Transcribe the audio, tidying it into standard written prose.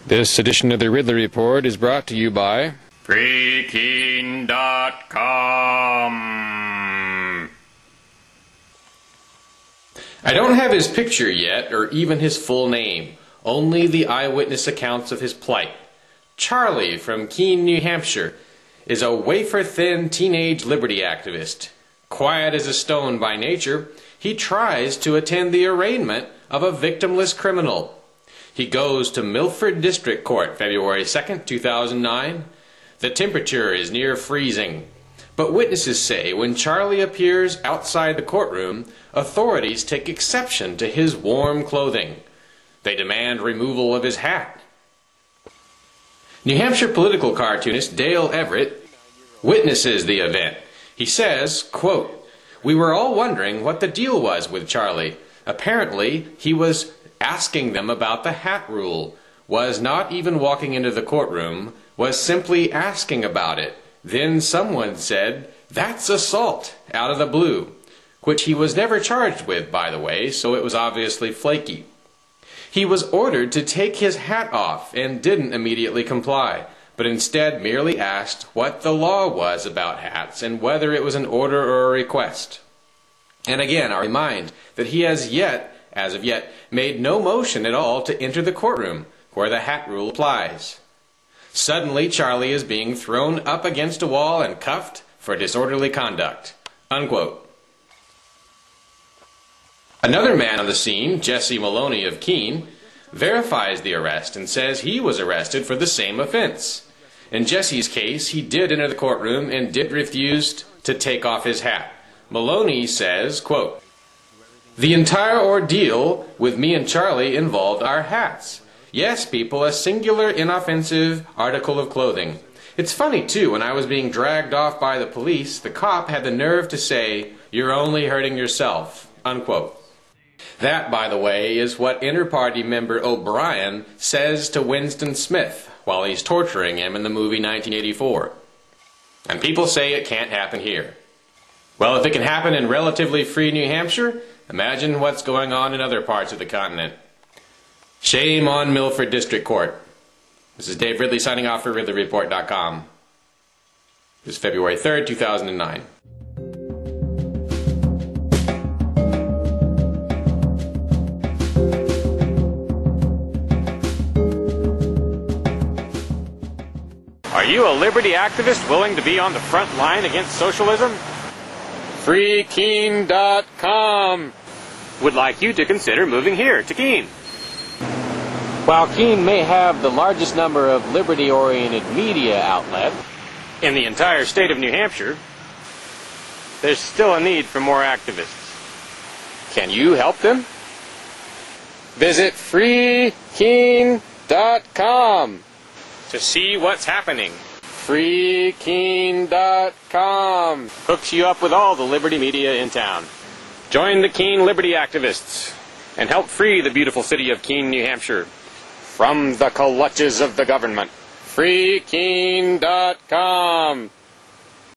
This edition of the Ridley Report is brought to you by freekeen.com. I don't have his picture yet, or even his full name, only the eyewitness accounts of his plight. Charlie from Keene, New Hampshire, is a wafer-thin teenage liberty activist. Quiet as a stone by nature, he tries to attend the arraignment of a victimless criminal. He goes to Milford District Court February 2nd, 2009. The temperature is near freezing. But witnesses say when Charlie appears outside the courtroom, authorities take exception to his warm clothing. They demand removal of his hat. New Hampshire political cartoonist Dale Everett witnesses the event. He says, quote, "We were all wondering what the deal was with Charlie. Apparently, he was asking them about the hat rule, was not even walking into the courtroom, was simply asking about it. Then someone said, 'That's assault,' out of the blue," which he was never charged with, by the way, so it was obviously flaky. He was ordered to take his hat off and didn't immediately comply, but instead merely asked what the law was about hats and whether it was an order or a request. And again, I remind that he has as of yet, made no motion at all to enter the courtroom, where the hat rule applies. Suddenly, Charlie is being thrown up against a wall and cuffed for disorderly conduct." Unquote. Another man on the scene, Jesse Maloney of Keene, verifies the arrest and says he was arrested for the same offense. In Jesse's case, he did enter the courtroom and did refuse to take off his hat. Maloney says, quote, "The entire ordeal with me and Charlie involved our hats. Yes, people, a singular, inoffensive article of clothing. It's funny, too, when I was being dragged off by the police, the cop had the nerve to say, 'You're only hurting yourself.'" Unquote. That, by the way, is what Inter-Party member O'Brien says to Winston Smith while he's torturing him in the movie 1984. And people say it can't happen here. Well, if it can happen in relatively free New Hampshire, imagine what's going on in other parts of the continent. Shame on Milford District Court. This is Dave Ridley signing off for RidleyReport.com. This is February 3rd, 2009. Are you a liberty activist willing to be on the front line against socialism? freekeen.com would like you to consider moving here to Keene. While Keene may have the largest number of liberty-oriented media outlets in the entire state of New Hampshire, there's still a need for more activists. Can you help them? Visit freekeen.com to see what's happening. freekeen.com hooks you up with all the liberty media in town. Join the Keene liberty activists and help free the beautiful city of Keene, New Hampshire from the clutches of the government. freekeen.com